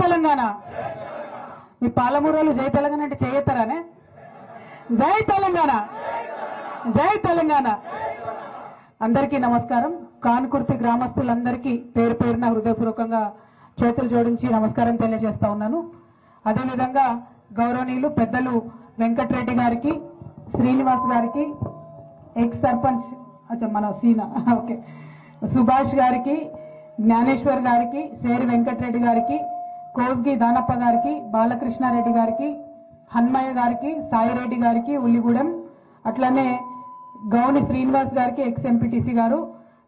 తెలంగాణ. మీ పాలమూరులు జై తెలంగాణ అంటే చేయతారానే? జై తెలంగాణ, జై తెలంగాణ. అందరికీ నమస్కారం. కాన్కుర్తి గ్రామస్తులందరికీ పేరు పేరున హృదయపూర్వకంగా చేతులు జోడించి నమస్కారం తెలియజేస్తా ఉన్నాను. అదేవిధంగా గౌరవనీయులు పెద్దలు వెంకటరెడ్డి గారికి, శ్రీనివాస్ గారికి, ఎక్స్ సర్పంచ్ మన సీనా ఓకే సుభాష్ గారికి, జ్ఞానేశ్వర్ గారికి, సేరి వెంకటరెడ్డి గారికి, కోస్గి దానప్ప గారికి, బాలకృష్ణారెడ్డి గారికి, హన్మయ్య గారికి, సాయిరెడ్డి గారికి ఉల్లిగూడెం, అట్లనే గౌని శ్రీనివాస్ గారికి, ఎక్స్ ఎంపీటీసీ గారు,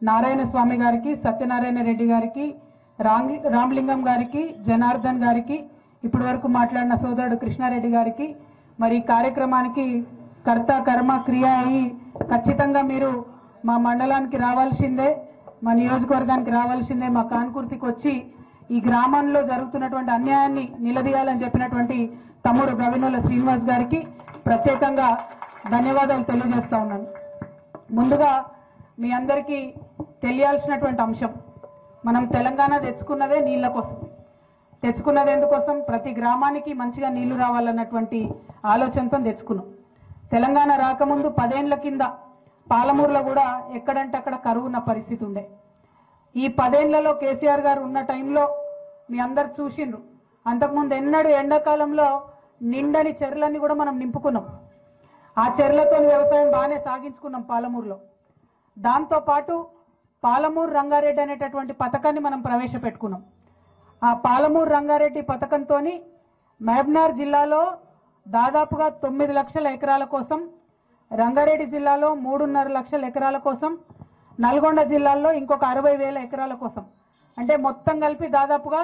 నారాయణ స్వామి గారికి, సత్యనారాయణ రెడ్డి గారికి, రామలింగం గారికి, జనార్దన్ గారికి, ఇప్పటి వరకు మాట్లాడిన సోదరుడు కృష్ణారెడ్డి గారికి, మరి కార్యక్రమానికి కర్త కర్మ క్రియ అయి ఖచ్చితంగా మీరు మా మండలానికి రావాల్సిందే, మా నియోజకవర్గానికి రావాల్సిందే, మా కాన్కుర్తికి వచ్చి ఈ గ్రామంలో జరుగుతున్నటువంటి అన్యాయాన్ని నిలదీయాలని చెప్పినటువంటి తమ్ముడు గవినోల శ్రీనివాస్ గారికి ప్రత్యేకంగా ధన్యవాదాలు తెలియజేస్తా ఉన్నాను. ముందుగా మీ అందరికీ తెలియాల్సినటువంటి అంశం, మనం తెలంగాణ తెచ్చుకున్నదే నీళ్ల కోసం. తెచ్చుకున్నది ఎందుకోసం? ప్రతి గ్రామానికి మంచిగా నీళ్లు రావాలన్నటువంటి ఆలోచనతో తెచ్చుకున్నాం. తెలంగాణ రాకముందు 10 ఏళ్ల కింద పాలమూరులో కూడా ఎక్కడంటే అక్కడ కరువు ఉన్న పరిస్థితి ఉండే. ఈ 10 ఏళ్లలో కేసీఆర్ గారు ఉన్న టైంలో మీ అందరు చూసిండ్రు. అంతకుముందు ఎన్నడూ ఎండాకాలంలో నిండని చెర్లన్నీ కూడా మనం నింపుకున్నాం. ఆ చెర్లతో వ్యవసాయం బాగానే సాగించుకున్నాం పాలమూరులో. దాంతోపాటు పాలమూరు రంగారెడ్డి అనేటటువంటి పథకాన్ని మనం ప్రవేశపెట్టుకున్నాం. ఆ పాలమూరు రంగారెడ్డి పథకంతో మహబూబ్నగర్ జిల్లాలో దాదాపుగా 9 లక్షల ఎకరాల కోసం, రంగారెడ్డి జిల్లాలో 3.5 లక్షల ఎకరాల కోసం, నల్గొండ జిల్లాలో ఇంకొక 60,000 ఎకరాల కోసం, అంటే మొత్తం కలిపి దాదాపుగా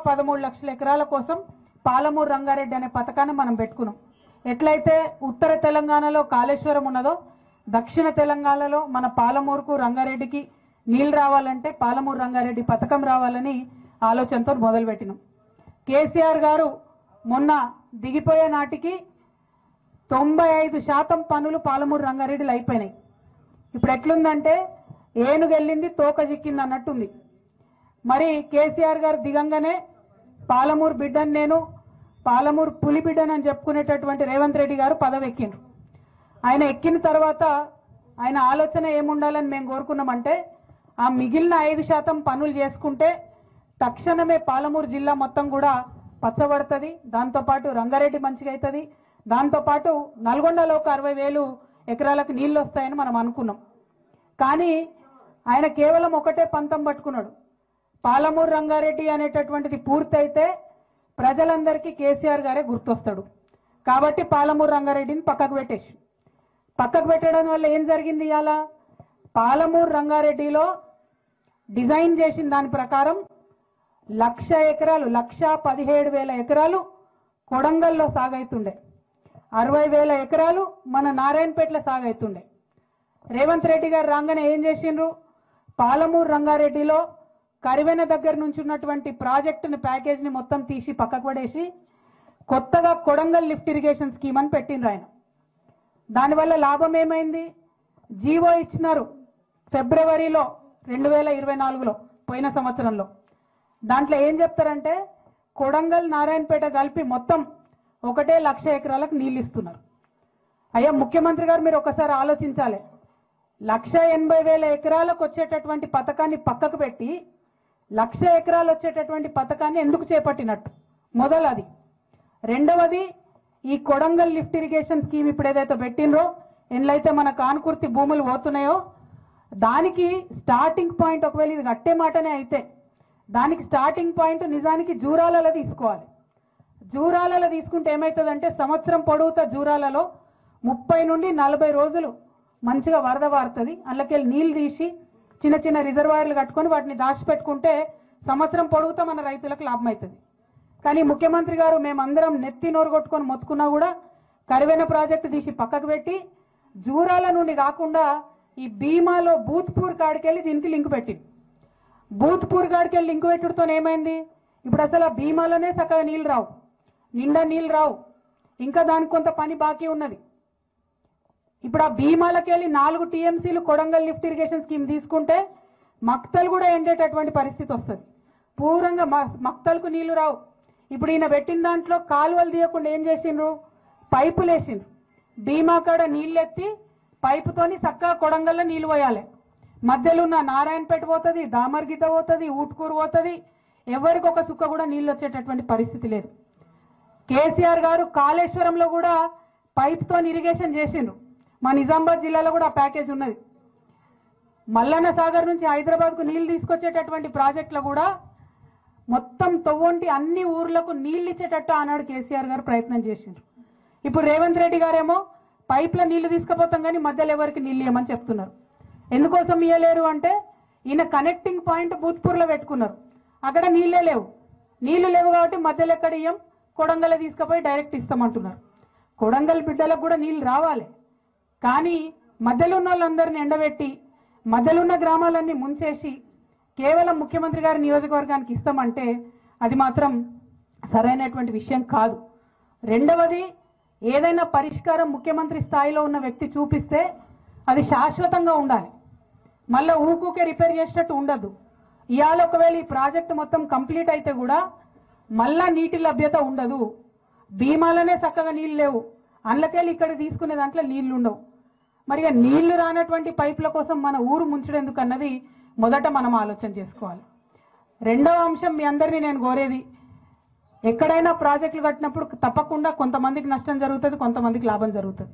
13 లక్షల ఎకరాల కోసం పాలమూరు రంగారెడ్డి అనే పథకాన్ని మనం పెట్టుకున్నాం. ఎట్లయితే ఉత్తర తెలంగాణలో కాళేశ్వరం ఉన్నదో, దక్షిణ తెలంగాణలో మన పాలమూరుకు రంగారెడ్డికి నీళ్లు రావాలంటే పాలమూరు రంగారెడ్డి పథకం రావాలని ఆలోచనతో మొదలుపెట్టినాం. కేసీఆర్ గారు మొన్న దిగిపోయే నాటికి 95% పనులు పాలమూరు రంగారెడ్డిలో అయిపోయినాయి. ఇప్పుడు ఎట్లుందంటే ఏనుగెళ్ళింది తోక చిక్కింది అన్నట్టుంది. మరి కేసీఆర్ గారు దిగంగానే పాలమూరు బిడ్డను నేను, పాలమూరు పులి బిడ్డనని చెప్పుకునేటటువంటి రేవంత్ రెడ్డి గారు పదవి ఎక్కిండ్రు. ఆయన ఎక్కిన తర్వాత ఆయన ఆలోచన ఏముండాలని మేము కోరుకున్నామంటే, ఆ మిగిలిన 5% పనులు చేసుకుంటే తక్షణమే పాలమూరు జిల్లా మొత్తం కూడా పచ్చబడుతుంది, దాంతోపాటు రంగారెడ్డి మంచిగా అవుతుంది, దాంతోపాటు నల్గొండలో ఒక 60,000 ఎకరాలకు నీళ్లు వస్తాయని మనం అనుకున్నాం. కానీ ఆయన కేవలం ఒకటే పంతం పట్టుకున్నాడు, పాలమూరు రంగారెడ్డి అనేటటువంటిది పూర్తయితే ప్రజలందరికీ కేసీఆర్ గారే గుర్తొస్తాడు కాబట్టి పాలమూరు రంగారెడ్డిని పక్కకు పెట్టడం వల్ల ఏం జరిగింది? ఇవాళ పాలమూరు రంగారెడ్డిలో డిజైన్ చేసిన దాని ప్రకారం 1,00,000 ఎకరాలు, 1,17,000 ఎకరాలు కొడంగల్లో సాగైతుండే, 60,000 ఎకరాలు మన నారాయణపేటలో సాగైతుండే. రేవంత్ రెడ్డి గారు రాగానే ఏం చేసిండ్రు? పాలమూరు రంగారెడ్డిలో కరివెన దగ్గర నుంచి ఉన్నటువంటి ప్రాజెక్టుని ప్యాకేజ్ని మొత్తం తీసి పక్కకు పడేసి కొత్తగా కొడంగల్ లిఫ్ట్ ఇరిగేషన్ స్కీమ్ అని పెట్టిండ్రు ఆయన. దానివల్ల లాభం ఏమైంది? జీవో ఇచ్చినారు ఫిబ్రవరిలో 2024లో, పోయిన సంవత్సరంలో. దాంట్లో ఏం చెప్తారంటే కొడంగల్ నారాయణపేట కలిపి మొత్తం 1,00,000 ఎకరాలకు నీళ్ళు ఇస్తున్నారు. అయ్యా ముఖ్యమంత్రి గారు, మీరు ఒకసారి ఆలోచించాలి. 1,80,000 ఎకరాలకు వచ్చేటటువంటి పథకాన్ని పక్కకు పెట్టి 1,00,000 ఎకరాలు వచ్చేటటువంటి పథకాన్ని ఎందుకు చేపట్టినట్టు? మొదలది. రెండవది, ఈ కొడంగల్ లిఫ్ట్ ఇరిగేషన్ స్కీమ్ ఇప్పుడు ఏదైతే పెట్టినరో, ఎన్లైతే మన కాన్కుర్తి భూములు పోతున్నాయో దానికి స్టార్టింగ్ పాయింట్, ఒకవేళ ఇది కట్టే మాటనే అయితే దానికి స్టార్టింగ్ పాయింట్ నిజానికి జూరాలలో తీసుకోవాలి. జూరాలలో తీసుకుంటే ఏమవుతుందంటే సంవత్సరం పొడవుతా జూరాలలో 30 నుండి 40 రోజులు మంచిగా వరద వారుతుంది. అందులోకెళ్ళి నీళ్లు తీసి చిన్న చిన్న రిజర్వాయర్లు కట్టుకొని వాటిని దాచిపెట్టుకుంటే సంవత్సరం పొడుగుతా మన రైతులకు లాభం అవుతుంది. కానీ ముఖ్యమంత్రి గారు మేమందరం నెత్తి నోరు కొట్టుకొని మొత్తుకున్నా కూడా కరివెన ప్రాజెక్టు తీసి పక్కకు పెట్టి జూరాల నుండి కాకుండా ఈ భీమాలో బూత్పూర్ కాడికెళ్ళి దీనికి లింక్ పెట్టింది. బూత్పూర్ కాడికెళ్ళి లింక్ పెట్టుడుతో ఏమైంది? ఇప్పుడు అసలు ఆ భీమాలోనే చక్కగా నీళ్ళు రావు, నిండా నీళ్ళు రావు, ఇంకా దానికి కొంత పని బాకీ ఉన్నది. ఇప్పుడు ఆ భీమాలకెళ్ళి 4 టీఎంసీలు కొడంగల్ లిఫ్ట్ ఇరిగేషన్ స్కీమ్ తీసుకుంటే మక్తలు కూడా ఎండేటటువంటి పరిస్థితి వస్తుంది. పూరంగా మక్తలకు నీళ్లు రావు. ఇప్పుడు ఈయన పెట్టిన దాంట్లో కాలువలు తీయకుండా ఏం చేసిండ్రు, పైపులు వేసిండ్రు. భీమా కాడ నీళ్ళెత్తి పైపుతోని చక్కగా కొడంగల్లో నీళ్లు పోయాలి. మధ్యలో ఉన్న నారాయణపేట పోతుంది, దామర్గిద్ద పోతుంది, ఊట్కూరు పోతుంది. ఎవరికి ఒక చుక్క కూడా నీళ్ళు వచ్చేటటువంటి పరిస్థితి లేదు. కేసీఆర్ గారు కాళేశ్వరంలో కూడా పైప్తో ఇరిగేషన్ చేసిండ్రు. మా నిజామాబాద్ జిల్లాలో కూడా ఆ ప్యాకేజ్ ఉన్నది. మల్లన్న సాగర్ నుంచి హైదరాబాద్కు నీళ్లు తీసుకొచ్చేటటువంటి ప్రాజెక్టులో కూడా మొత్తం తొవ్వంటి అన్ని ఊర్లకు నీళ్ళు ఇచ్చేటట్టు ఆనాడు కేసీఆర్ గారు ప్రయత్నం చేసిండ్రు. ఇప్పుడు రేవంత్ రెడ్డి గారేమో పైప్లో నీళ్లు తీసుకుపోతాం కానీ మధ్యలో ఎవరికి నీళ్ళు ఇవ్వమని చెప్తున్నారు. ఎందుకోసం ఇవ్వలేరు అంటే ఈయన కనెక్టింగ్ పాయింట్ భూత్పూర్లో పెట్టుకున్నారు. అక్కడ నీళ్ళే లేవు. నీళ్లు లేవు కాబట్టి మధ్యలో ఎక్కడ ఇయ్యం, కొడంగల్ తీసుకుపోయి డైరెక్ట్ ఇస్తామంటున్నారు. కొడంగల్ బిడ్డలకు కూడా నీళ్లు రావాలి. కానీ మధ్యలో ఉన్న వాళ్ళందరినీ ఎండబెట్టి మధ్యలో ఉన్న గ్రామాలన్నీ ముంచేసి కేవలం ముఖ్యమంత్రి గారి నియోజకవర్గానికి ఇస్తామంటే అది మాత్రం సరైనటువంటి విషయం కాదు. రెండవది, ఏదైనా పరిష్కారం ముఖ్యమంత్రి స్థాయిలో ఉన్న వ్యక్తి చూపిస్తే అది శాశ్వతంగా ఉండాలి. మళ్ళీ ఊకూకే రిపేర్ చేసేటట్టు ఉండదు. ఇవాళ ఒకవేళ ఈ ప్రాజెక్టు మొత్తం కంప్లీట్ అయితే కూడా మళ్ళా నీటి లభ్యత ఉండదు. భీమాలనే చక్కగా నీళ్ళు లేవు, అందులోకెళ్ళి ఇక్కడ తీసుకునే దాంట్లో నీళ్లు ఉండవు. మరి నీళ్లు రానటువంటి పైపుల కోసం మన ఊరు ముంచడెందుకు అన్నది మొదట మనం ఆలోచన చేసుకోవాలి. రెండవ అంశం, మీ అందరినీ నేను కోరేది, ఎక్కడైనా ప్రాజెక్టులు కట్టినప్పుడు తప్పకుండా కొంతమందికి నష్టం జరుగుతుంది, కొంతమందికి లాభం జరుగుతుంది.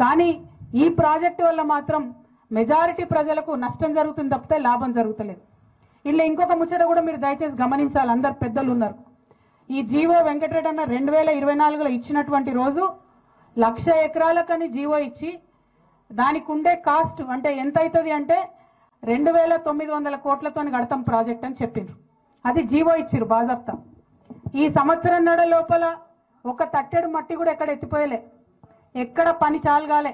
కానీ ఈ ప్రాజెక్టు వల్ల మాత్రం మెజారిటీ ప్రజలకు నష్టం జరుగుతుంది తప్పితే లాభం జరుగుతలేదు. ఇలా ఇంకొక ముచ్చట కూడా మీరు దయచేసి గమనించాలి, అందరు పెద్దలు ఉన్నారు. ఈ జీవో వెంకటరెడ్డి అన్న 2024లో ఇచ్చినటువంటి రోజు 1,00,000 ఎకరాలకని జీవో ఇచ్చి దానికి ఉండే కాస్ట్ అంటే ఎంత అవుతుంది అంటే 2,900 కోట్లతో కడతాం ప్రాజెక్ట్ అని చెప్పిండ్రు. అది జీవో ఇచ్చిరు బాజాప్తా. ఈ సంవత్సరం నడ లోపల ఒక తట్టెడు మట్టి కూడా ఎక్కడ ఎత్తిపోయలే, ఎక్కడ పని చాలుగాలే,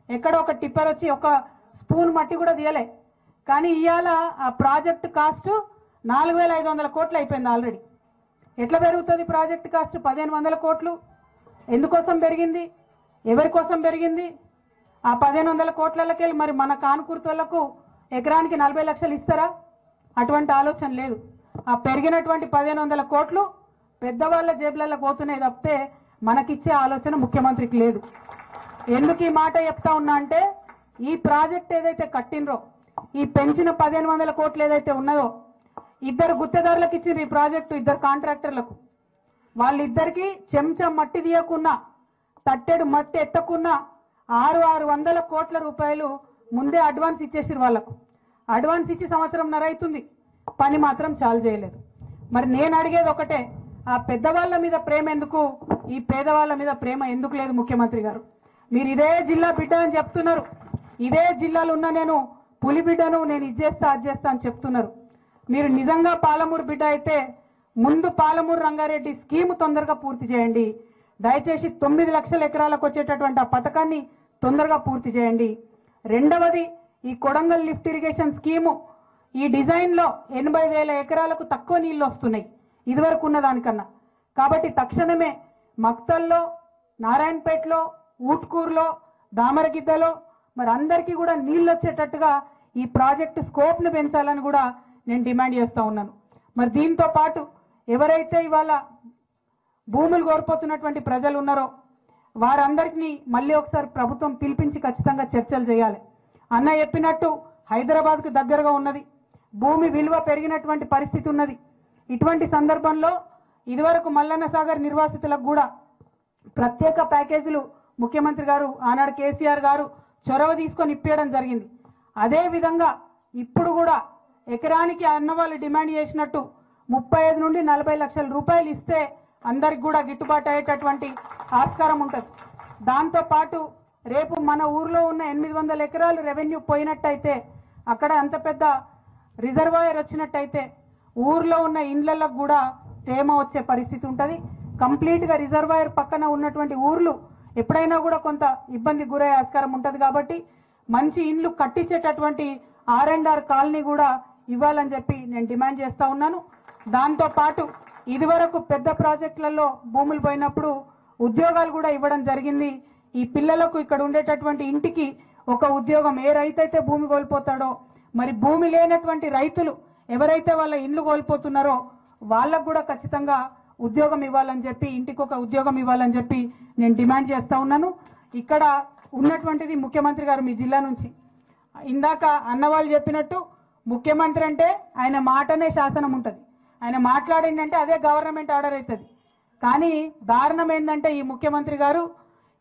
ఎక్కడ ఒక టిప్పర్ వచ్చి ఒక స్పూన్ మట్టి కూడా తీయలే. కానీ ఇవాళ ఆ ప్రాజెక్ట్ కాస్ట్ 4,500 కోట్లు అయిపోయింది ఆల్రెడీ. ఎట్లా పెరుగుతుంది ప్రాజెక్ట్ కాస్ట్? 1,500 కోట్లు. ఎందుకోసం పెరిగింది, ఎవరి కోసం పెరిగింది? ఆ 1,500 కోట్లకెళ్ళి మరి మన కానుకూర్తోళ్లకు ఎకరానికి 40 లక్షలు ఇస్తారా? అటువంటి ఆలోచన లేదు. ఆ పెరిగినటువంటి 1,500 కోట్లు పెద్దవాళ్ళ జేబులలో పోతున్నాయి తప్పితే మనకిచ్చే ఆలోచన ముఖ్యమంత్రికి లేదు. ఎందుకు ఈ మాట చెప్తా ఉన్నా అంటే, ఈ ప్రాజెక్ట్ ఏదైతే కట్టినరో, ఈ పెంచిన 1,500 కోట్లు ఏదైతే ఉన్నదో, ఇద్దరు గుత్తేదారులకు ఇచ్చిండ్రు ఈ ప్రాజెక్టు, ఇద్దరు కాంట్రాక్టర్లకు. వాళ్ళిద్దరికి చెంచా మట్టి తీయకున్నా, తట్టెడు మట్టి ఎత్తకున్నా 600 కోట్ల రూపాయలు ముందే అడ్వాన్స్ ఇచ్చేసిరు వాళ్ళకు. అడ్వాన్స్ ఇచ్చి సంవత్సరంన్నర అవుతుంది, పని మాత్రం చాలు చేయలేదు. మరి నేను అడిగేది ఒకటే, ఆ పెద్దవాళ్ళ మీద ప్రేమ ఎందుకు, ఈ పేదవాళ్ళ మీద ప్రేమ ఎందుకు లేదు ముఖ్యమంత్రి గారు? మీరు ఇదే జిల్లా బిడ్డ అని చెప్తున్నారు, ఇదే జిల్లాలో ఉన్న నేను పులి బిడ్డను, నేను ఇది చేస్తా అది చేస్తా అని చెప్తున్నారు. మీరు నిజంగా పాలమూరు బిడ్డ అయితే ముందు పాలమూరు రంగారెడ్డి స్కీమ్ తొందరగా పూర్తి చేయండి. దయచేసి 9 లక్షల ఎకరాలకు వచ్చేటటువంటి ఆ పథకాన్ని తొందరగా పూర్తి చేయండి. రెండవది, ఈ కొడంగల్ లిఫ్ట్ ఇరిగేషన్ స్కీము, ఈ డిజైన్లో 80,000 ఎకరాలకు తక్కువ నీళ్లు వస్తున్నాయి ఇదివరకు ఉన్న దానికన్నా. కాబట్టి తక్షణమే మక్తల్లో, నారాయణపేటలో, ఊట్కూరులో, దామరగిద్దలో మరి అందరికీ కూడా నీళ్ళు వచ్చేటట్టుగా ఈ ప్రాజెక్టు స్కోప్ను పెంచాలని కూడా నేను డిమాండ్ చేస్తూ ఉన్నాను. మరి దీంతో పాటు ఎవరైతే ఇవాళ భూములు కోల్పోతున్నటువంటి ప్రజలు ఉన్నారో వారందరికీ మళ్ళీ ఒకసారి ప్రభుత్వం పిలిపించి ఖచ్చితంగా చర్చలు చేయాలి. అన్న చెప్పినట్టు హైదరాబాద్కు దగ్గరగా ఉన్నది, భూమి విలువ పెరిగినటువంటి పరిస్థితి ఉన్నది. ఇటువంటి సందర్భంలో ఇదివరకు మల్లన్న సాగర్ నిర్వాసితులకు కూడా ప్రత్యేక ప్యాకేజీలు ముఖ్యమంత్రి గారు ఆనాడు కేసీఆర్ గారు చొరవ తీసుకొని ఇప్పించడం జరిగింది. అదే విధంగా ఇప్పుడు కూడా ఎకరానికి అన్న వాళ్ళు డిమాండ్ చేసినట్టు 35 నుండి 40 లక్షల రూపాయలు ఇస్తే అందరికి కూడా గిట్టుబాటు అయ్యేటటువంటి ఆస్కారం ఉంటుంది. దాంతో పాటు రేపు మన ఊర్లో ఉన్న 800 ఎకరాలు రెవెన్యూ పోయినట్టయితే, అక్కడ అంత పెద్ద రిజర్వాయర్ వచ్చినట్టయితే ఊర్లో ఉన్న ఇండ్లకు కూడా తేమ వచ్చే పరిస్థితి ఉంటుంది. కంప్లీట్గా రిజర్వాయర్ పక్కన ఉన్నటువంటి ఊర్లు ఎప్పుడైనా కూడా కొంత ఇబ్బంది గురయ్యే ఆస్కారం ఉంటుంది. కాబట్టి మంచి ఇండ్లు కట్టించేటటువంటి R&R కాలనీ కూడా ఇవ్వాలని చెప్పి నేను డిమాండ్ చేస్తా ఉన్నాను. దాంతో పాటు ఇదివరకు పెద్ద ప్రాజెక్టులలో భూములు పోయినప్పుడు ఉద్యోగాలు కూడా ఇవ్వడం జరిగింది. ఈ పిల్లలకు ఇక్కడ ఉండేటటువంటి ఇంటికి ఒక ఉద్యోగం, ఏ రైతు అయితే భూమి కోల్పోతాడో మరి భూమి లేనటువంటి రైతులు ఎవరైతే వాళ్ళ ఇండ్లు కోల్పోతున్నారో వాళ్ళకు కూడా ఖచ్చితంగా ఉద్యోగం ఇవ్వాలని చెప్పి, ఇంటికి ఒక ఉద్యోగం ఇవ్వాలని చెప్పి నేను డిమాండ్ చేస్తా ఉన్నాను. ఇక్కడ ఉన్నటువంటిది ముఖ్యమంత్రి గారు మీ జిల్లా నుంచి, ఇందాక అన్నవాళ్ళు చెప్పినట్టు ముఖ్యమంత్రి అంటే ఆయన మాటనే శాసనం ఉంటుంది, ఆయన మాట్లాడిందంటే అదే గవర్నమెంట్ ఆర్డర్ అవుతుంది. కానీ దారుణం ఏంటంటే ఈ ముఖ్యమంత్రి గారు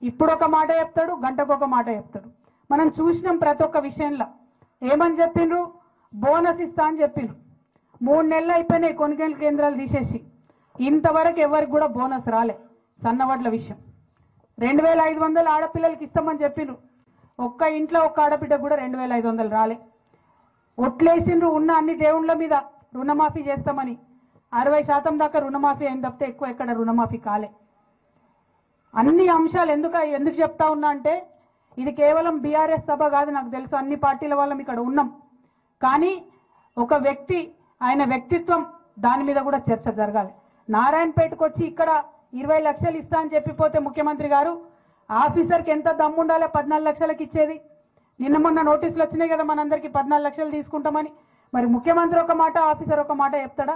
ఇప్పుడు ఒక మాట చెప్తాడు, గంటకు ఒక మాట చెప్తాడు. మనం చూసినాం ప్రతి ఒక్క విషయంలో. ఏమని చెప్పిండ్రు? బోనస్ ఇస్తా అని చెప్పిండ్రు. 3 నెలలు అయిపోయినాయి కొనుగోలు కేంద్రాలు తీసేసి, ఇంతవరకు ఎవరికి కూడా బోనస్ రాలే. సన్నవడ్ల విషయం 2500 ఆడపిల్లలకి ఇస్తామని చెప్పిండ్రు, ఒక్క ఇంట్లో ఒక్క ఆడబిడ్డ కూడా 2500 రాలే. ఒట్లేసిండ్రు ఉన్న అన్ని దేవుళ్ళ మీద రుణమాఫీ చేస్తామని, 60% దాకా రుణమాఫీ అయిన తప్పితే ఎక్కువ ఎక్కడ రుణమాఫీ కాలే. అన్ని అంశాలు ఎందుకు చెప్తా ఉన్నా అంటే ఇది కేవలం బీఆర్ఎస్ సభ కాదు, నాకు తెలుసు అన్ని పార్టీల వాళ్ళం ఇక్కడ ఉన్నాం. కానీ ఒక వ్యక్తి ఆయన వ్యక్తిత్వం దాని మీద కూడా చర్చ జరగాలి. నారాయణపేటకు వచ్చి ఇక్కడ 20 లక్షలు ఇస్తా అని చెప్పిపోతే ముఖ్యమంత్రి గారు ఆఫీసర్కి ఎంత దమ్ము ఉండాలి 14 లక్షలకు ఇచ్చేది? నిన్న మొన్న నోటీసులు వచ్చినాయి కదా మనందరికీ 14 లక్షలు తీసుకుంటామని. మరి ముఖ్యమంత్రి ఒక మాట, ఆఫీసర్ ఒక మాట చెప్తాడా?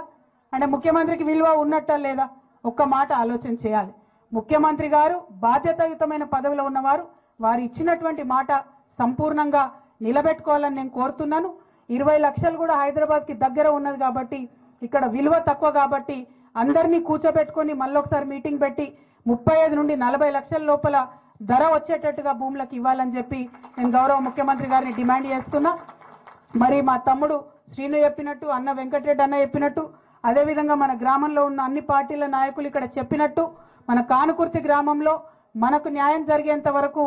అంటే ముఖ్యమంత్రికి విలువ ఉన్నట్టా లేదా? ఒక్క మాట ఆలోచన చేయాలి. ముఖ్యమంత్రి గారు బాధ్యతాయుతమైన పదవిలో ఉన్నవారు, వారు ఇచ్చినటువంటి మాట సంపూర్ణంగా నిలబెట్టుకోవాలని నేను కోరుతున్నాను. 20 లక్షలు కూడా హైదరాబాద్కి దగ్గర ఉన్నది కాబట్టి, ఇక్కడ విలువ తక్కువ కాబట్టి అందరినీ కూర్చోబెట్టుకొని మళ్ళొకసారి మీటింగ్ పెట్టి 35 నుండి 40 లక్షల లోపల ధర వచ్చేటట్టుగా భూములకు ఇవ్వాలని చెప్పి నేను గౌరవ ముఖ్యమంత్రి గారిని డిమాండ్ చేస్తున్నా. మరి మా తమ్ముడు శ్రీను చెప్పినట్టు, అన్న వెంకటరెడ్డి అన్న చెప్పినట్టు, అదేవిధంగా మన గ్రామంలో ఉన్న అన్ని పార్టీల నాయకులు ఇక్కడ చెప్పినట్టు, మన కానుకుర్తి గ్రామంలో మనకు న్యాయం జరిగేంత వరకు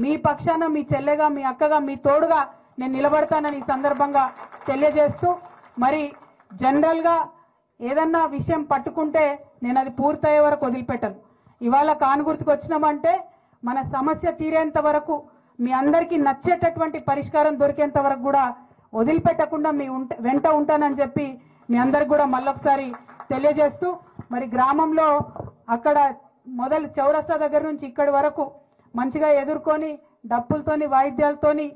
మీ పక్షాన, మీ చెల్లెగా, మీ అక్కగా, మీ తోడుగా నేను నిలబడతానని ఈ సందర్భంగా తెలియజేస్తూ, మరి జనరల్గా ఏదన్నా విషయం పట్టుకుంటే నేను అది పూర్తయ్యే వరకు వదిలిపెట్టను. ఇవాళ కానుగుర్తికి వచ్చినామంటే మన సమస్య తీరేంత వరకు, మీ అందరికీ నచ్చేటటువంటి పరిష్కారం దొరికేంత వరకు కూడా వదిలిపెట్టకుండా మీ వెంట ఉంటానని చెప్పి మీ అందరికి కూడా మళ్ళొకసారి తెలియజేస్తూ, మరి గ్రామంలో అక్కడ మొదలు చౌరస్తా దగ్గర నుంచి ఇక్కడి వరకు మంచిగా ఎదుర్కొని డప్పులతోని వాయిద్యాలతోని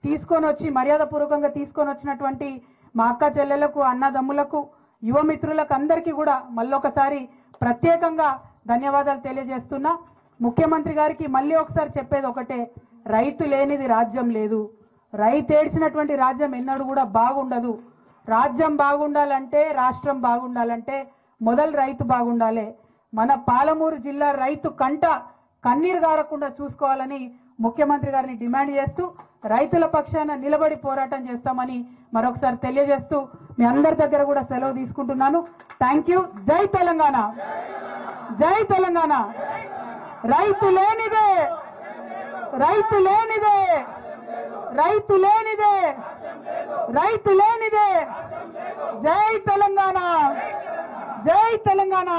తీసుకొని వచ్చి మర్యాదపూర్వకంగా తీసుకొని వచ్చినటువంటి మా అక్క చెల్లెలకు, అన్నదమ్ములకు, యువమిత్రులకు అందరికీ కూడా మళ్ళొకసారి ప్రత్యేకంగా ధన్యవాదాలు తెలియజేస్తున్నా. ముఖ్యమంత్రి గారికి మళ్ళీ ఒకసారి చెప్పేది ఒకటే, రైతు లేనిది రాజ్యం లేదు. రైతు ఏడ్చినటువంటి రాజ్యం ఎన్నడూ కూడా బాగుండదు. రాజ్యం బాగుండాలంటే, రాష్ట్రం బాగుండాలంటే మొదలు రైతు బాగుండాలి. మన పాలమూరు జిల్లా రైతు కంట కన్నీరు గారకుండా చూసుకోవాలని ముఖ్యమంత్రి గారిని డిమాండ్ చేస్తూ, రైతుల పక్షాన నిలబడి పోరాటం చేస్తామని మరొకసారి తెలియజేస్తూ మీ అందరి దగ్గర కూడా సెలవు తీసుకుంటున్నాను. Thank you. జై తెలంగాణ, జై తెలంగాణ. రైతు లేనిదే, రైతు లేనిదే, రైతు లేనిదే, రైతు లేనిదే. జై తెలంగాణ, జై తెలంగాణ.